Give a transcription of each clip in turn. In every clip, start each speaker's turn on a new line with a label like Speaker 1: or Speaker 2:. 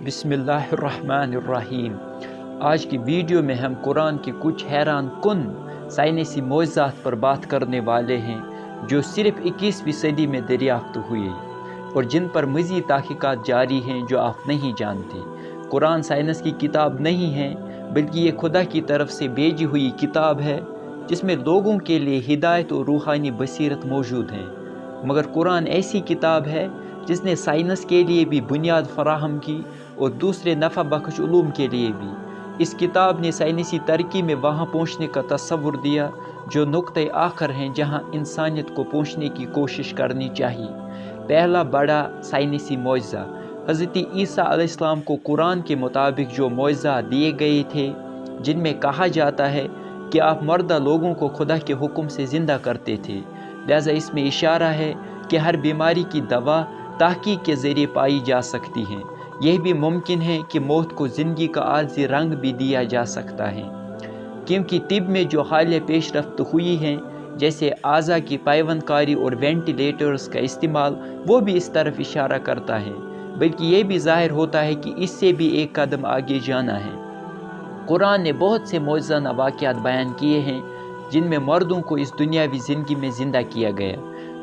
Speaker 1: بسم اللہ الرحمن الرحیم۔ آج کی ویڈیو میں ہم قرآن کے کچھ حیران کن سائنسی معجزات پر بات کرنے والے ہیں جو صرف 21ویں صدی میں دریافت ہوئے اور جن پر مزید تحقیقات جاری ہیں جو آپ نہیں جانتے۔ قرآن سائنس کی کتاب نہیں ہے بلکہ یہ خدا کی طرف سے بھیجی ہوئی کتاب ہے جس میں لوگوں کے لیے ہدایت اور روحانی بصیرت موجود ہیں، مگر قرآن ایسی کتاب ہے جس نے سائنس کے لیے بھی بنیاد فراہم کی اور دوسرے نفع بخش علوم کے لیے بھی۔ اس کتاب نے سائنسی ترقی میں وہاں پہنچنے کا تصور دیا جو نقطۂ آخر ہیں جہاں انسانیت کو پہنچنے کی کوشش کرنی چاہیے۔ پہلا بڑا سائنسی معجزہ، حضرت عیسیٰ علیہ السلام کو قرآن کے مطابق جو معجزہ دیے گئے تھے جن میں کہا جاتا ہے کہ آپ مردہ لوگوں کو خدا کے حکم سے زندہ کرتے تھے، لہذا اس میں اشارہ ہے کہ ہر بیماری کی دوا تحقیق کے ذریعے پائی جا سکتی ہے۔ یہ بھی ممکن ہے کہ موت کو زندگی کا عارضی رنگ بھی دیا جا سکتا ہے، کیونکہ طب میں جو حالیہ پیش رفت ہوئی ہیں جیسے اعضاء کی پیوند کاری اور وینٹیلیٹرز کا استعمال وہ بھی اس طرف اشارہ کرتا ہے، بلکہ یہ بھی ظاہر ہوتا ہے کہ اس سے بھی ایک قدم آگے جانا ہے۔ قرآن نے بہت سے معجزانہ واقعات بیان کیے ہیں جن میں مردوں کو اس دنیاوی زندگی میں زندہ کیا گیا۔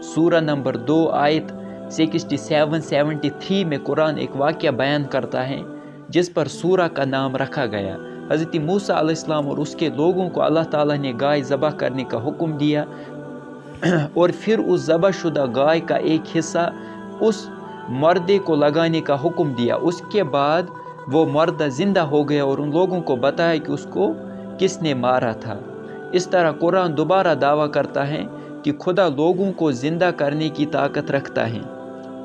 Speaker 1: سورہ نمبر 2 آیت 67-73 میں قرآن ایک واقعہ بیان کرتا ہے جس پر سورہ کا نام رکھا گیا۔ حضرت موسیٰ علیہ السلام اور اس کے لوگوں کو اللہ تعالیٰ نے گائے ذبح کرنے کا حکم دیا اور پھر اس ذبح شدہ گائے کا ایک حصہ اس مردے کو لگانے کا حکم دیا۔ اس کے بعد وہ مردہ زندہ ہو گیا اور ان لوگوں کو بتایا کہ اس کو کس نے مارا تھا۔ اس طرح قرآن دوبارہ دعویٰ کرتا ہے کہ خدا لوگوں کو زندہ کرنے کی طاقت رکھتا ہے۔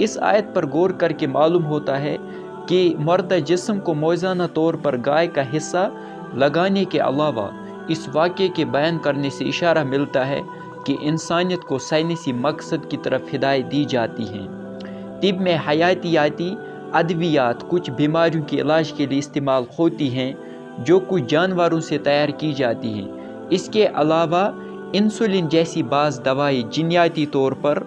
Speaker 1: اس آیت پر غور کر کے معلوم ہوتا ہے کہ مردہ جسم کو موزانہ طور پر گائے کا حصہ لگانے کے علاوہ اس واقعے کے بیان کرنے سے اشارہ ملتا ہے کہ انسانیت کو سائنسی مقصد کی طرف ہدایت دی جاتی ہے۔ طب میں حیاتیاتی ادویات کچھ بیماریوں کے علاج کے لیے استعمال ہوتی ہیں جو کچھ جانوروں سے تیار کی جاتی ہیں۔ اس کے علاوہ انسولین جیسی بعض دوائیں جینیاتی طور پر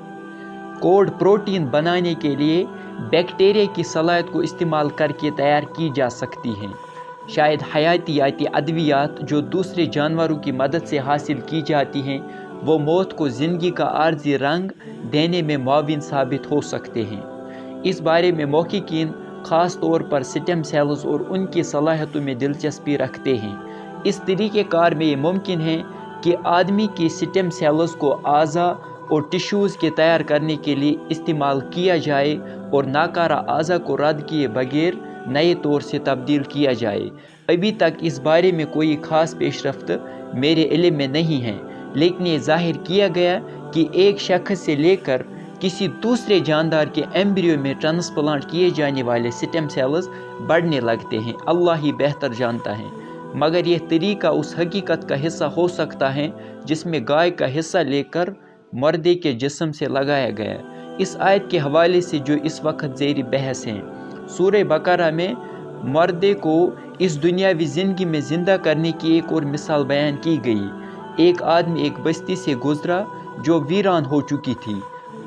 Speaker 1: کوڈ پروٹین بنانے کے لیے بیکٹیریا کی صلاحیت کو استعمال کر کے تیار کی جا سکتی ہیں۔ شاید حیاتیاتی ادویات جو دوسرے جانوروں کی مدد سے حاصل کی جاتی ہیں وہ موت کو زندگی کا عارضی رنگ دینے میں معاون ثابت ہو سکتے ہیں۔ اس بارے میں محققین خاص طور پر سٹیم سیلز اور ان کی صلاحیتوں میں دلچسپی رکھتے ہیں۔ اس طریقہ کار میں یہ ممکن ہے کہ آدمی کی سٹیم سیلز کو اعضاء اور ٹشوز کے تیار کرنے کے لیے استعمال کیا جائے اور ناکارہ اعضاء کو رد کیے بغیر نئے طور سے تبدیل کیا جائے۔ ابھی تک اس بارے میں کوئی خاص پیش رفت میرے علم میں نہیں ہے، لیکن یہ ظاہر کیا گیا کہ ایک شخص سے لے کر کسی دوسرے جاندار کے ایمبریو میں ٹرانسپلانٹ کیے جانے والے سٹیم سیلز بڑھنے لگتے ہیں۔ اللہ ہی بہتر جانتا ہے، مگر یہ طریقہ اس حقیقت کا حصہ ہو سکتا ہے جس میں گائے کا حصہ لے کر مردے کے جسم سے لگایا گیا۔ اس آیت کے حوالے سے جو اس وقت زیر بحث ہیں، سورہ بقرہ میں مردے کو اس دنیاوی زندگی میں زندہ کرنے کی ایک اور مثال بیان کی گئی۔ ایک آدمی ایک بستی سے گزرا جو ویران ہو چکی تھی۔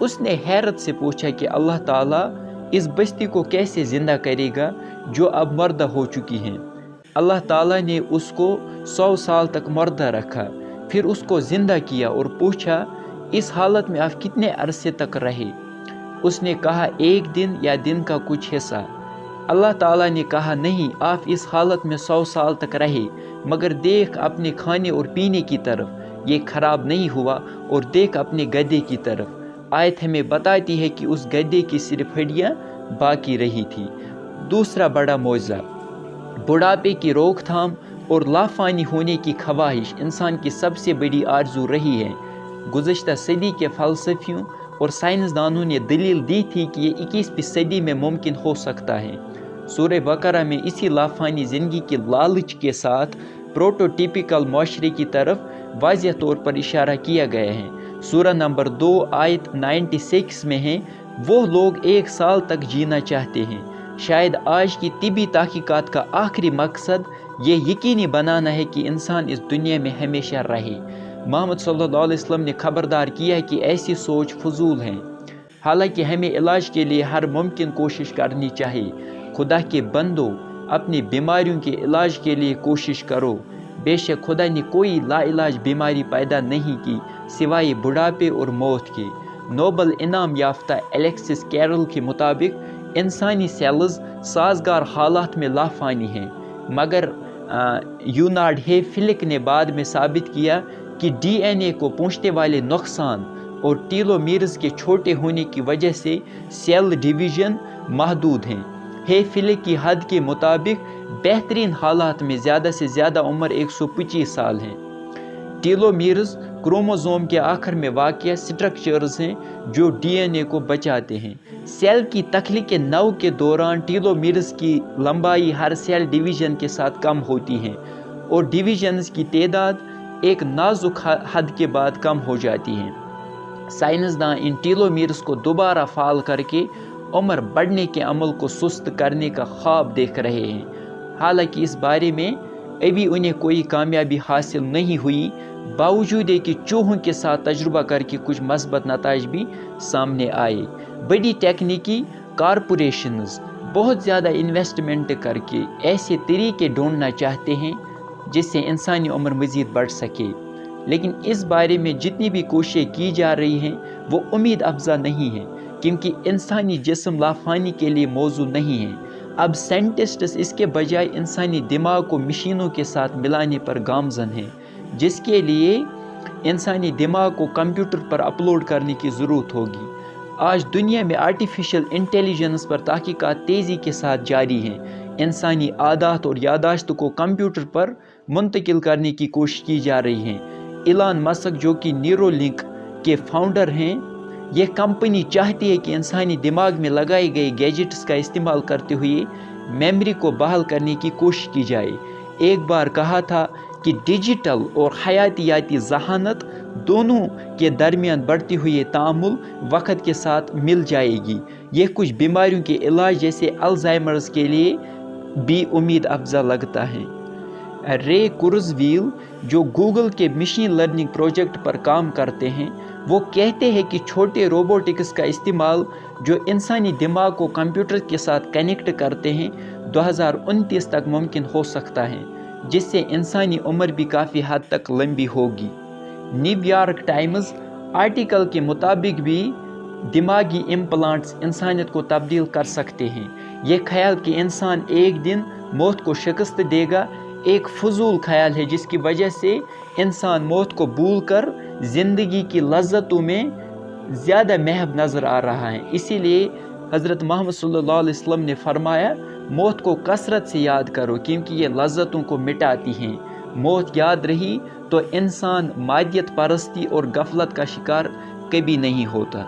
Speaker 1: اس نے حیرت سے پوچھا کہ اللہ تعالیٰ اس بستی کو کیسے زندہ کرے گا جو اب مردہ ہو چکی ہیں۔ اللہ تعالیٰ نے اس کو 100 سال تک مردہ رکھا، پھر اس کو زندہ کیا اور پوچھا اس حالت میں آپ کتنے عرصے تک رہے؟ اس نے کہا 1 دن یا دن کا کچھ حصہ۔ اللہ تعالیٰ نے کہا نہیں، آپ اس حالت میں 100 سال تک رہے، مگر دیکھ اپنے کھانے اور پینے کی طرف، یہ خراب نہیں ہوا، اور دیکھ اپنے گدھے کی طرف۔ آیت ہمیں بتاتی ہے کہ اس گدھے کی صرف ہڈیاں باقی رہی تھی۔ دوسرا بڑا معجزہ، بڑھاپے کی روک تھام اور لافانی ہونے کی خواہش انسان کی سب سے بڑی آرزو رہی ہے۔ گزشتہ صدی کے فلسفیوں اور سائنسدانوں نے دلیل دی تھی کہ یہ 21ویں صدی میں ممکن ہو سکتا ہے۔ سورہ بقرہ میں اسی لافانی زندگی کے لالچ کے ساتھ پروٹوٹیپیکل معاشرے کی طرف واضح طور پر اشارہ کیا گیا ہے۔ سورہ نمبر 2 آیت 96 میں ہے، وہ لوگ 1 سال تک جینا چاہتے ہیں۔ شاید آج کی طبی تحقیقات کا آخری مقصد یہ یقینی بنانا ہے کہ انسان اس دنیا میں ہمیشہ رہے۔ محمد صلی اللہ علیہ وسلم نے خبردار کیا ہے کہ ایسی سوچ فضول ہے، حالانکہ ہمیں علاج کے لیے ہر ممکن کوشش کرنی چاہیے۔ خدا کے بندو، اپنی بیماریوں کے علاج کے لیے کوشش کرو۔ بے شک خدا نے کوئی لا علاج بیماری پیدا نہیں کی سوائے بڑھاپے اور موت کے۔ نوبل انعام یافتہ الیکسس کیرل کے مطابق انسانی سیلز سازگار حالات میں لافانی ہیں، مگر یونارڈ ہے فلک نے بعد میں ثابت کیا کہ ڈی این اے کو پہنچنے والے نقصان اور ٹیلومیرز کے چھوٹے ہونے کی وجہ سے سیل ڈویژن محدود ہیں۔ ہے فلک کی حد کے مطابق بہترین حالات میں زیادہ سے زیادہ عمر 125 سال ہے۔ ٹیلومیرز کروموزوم کے آخر میں واقع سٹرکچرز ہیں جو ڈی این اے کو بچاتے ہیں۔ سیل کی تخلیق نو کے دوران ٹیلومیرز کی لمبائی ہر سیل ڈویژن کے ساتھ کم ہوتی ہے اور ڈویژنز کی تعداد ایک نازک حد کے بعد کم ہو جاتی ہے۔ سائنسداں ان ٹیلومیرز کو دوبارہ فعال کر کے عمر بڑھنے کے عمل کو سست کرنے کا خواب دیکھ رہے ہیں، حالانکہ اس بارے میں ابھی انہیں کوئی کامیابی حاصل نہیں ہوئی، باوجود کہ چوہوں کے ساتھ تجربہ کر کے کچھ مثبت نتائج بھی سامنے آئے۔ بڑی تکنیکی کارپوریشنز بہت زیادہ انویسٹمنٹ کر کے ایسے طریقے ڈھونڈنا چاہتے ہیں جس سے انسانی عمر مزید بڑھ سکے، لیکن اس بارے میں جتنی بھی کوششیں کی جا رہی ہیں وہ امید افزا نہیں ہیں، کیونکہ انسانی جسم لافانی کے لیے موزوں نہیں ہے۔ اب سائنٹسٹس اس کے بجائے انسانی دماغ کو مشینوں کے ساتھ ملانے پر گامزن ہیں، جس کے لیے انسانی دماغ کو کمپیوٹر پر اپلوڈ کرنے کی ضرورت ہوگی۔ آج دنیا میں آرٹیفیشل انٹیلیجنس پر تحقیقات تیزی کے ساتھ جاری ہیں۔ انسانی عادات اور یادداشت کو کمپیوٹر پر منتقل کرنے کی کوشش کی جا رہی ہے۔ ایلان مسک جو کہ نیورو لنک کے فاؤنڈر ہیں، یہ کمپنی چاہتی ہے کہ انسانی دماغ میں لگائے گئے گیجٹس کا استعمال کرتے ہوئے میموری کو بحال کرنے کی کوشش کی جائے۔ ایک بار کہا تھا کہ ڈیجیٹل اور حیاتیاتی ذہانت دونوں کے درمیان بڑھتی ہوئی تعامل وقت کے ساتھ مل جائے گی۔ یہ کچھ بیماریوں کے علاج جیسے الزائمرز کے لیے بھی امید افزا لگتا ہے۔ رے کورزویل جو گوگل کے مشین لرننگ پروجیکٹ پر کام کرتے ہیں، وہ کہتے ہیں کہ چھوٹے روبوٹکس کا استعمال جو انسانی دماغ کو کمپیوٹر کے ساتھ کنیکٹ کرتے ہیں 2029 تک ممکن ہو سکتا ہے، جس سے انسانی عمر بھی کافی حد تک لمبی ہوگی۔ نیو یارک ٹائمز آرٹیکل کے مطابق بھی دماغی امپلانٹس انسانیت کو تبدیل کر سکتے ہیں۔ یہ خیال کہ انسان ایک دن موت کو شکست دے گا ایک فضول خیال ہے، جس کی وجہ سے انسان موت کو بھول کر زندگی کی لذتوں میں زیادہ محب نظر آ رہا ہے۔ اسی لیے حضرت محمد صلی اللہ علیہ وسلم نے فرمایا، موت کو کثرت سے یاد کرو کیونکہ یہ لذتوں کو مٹاتی ہیں۔ موت یاد رہی تو انسان مادیت پرستی اور غفلت کا شکار کبھی نہیں ہوتا۔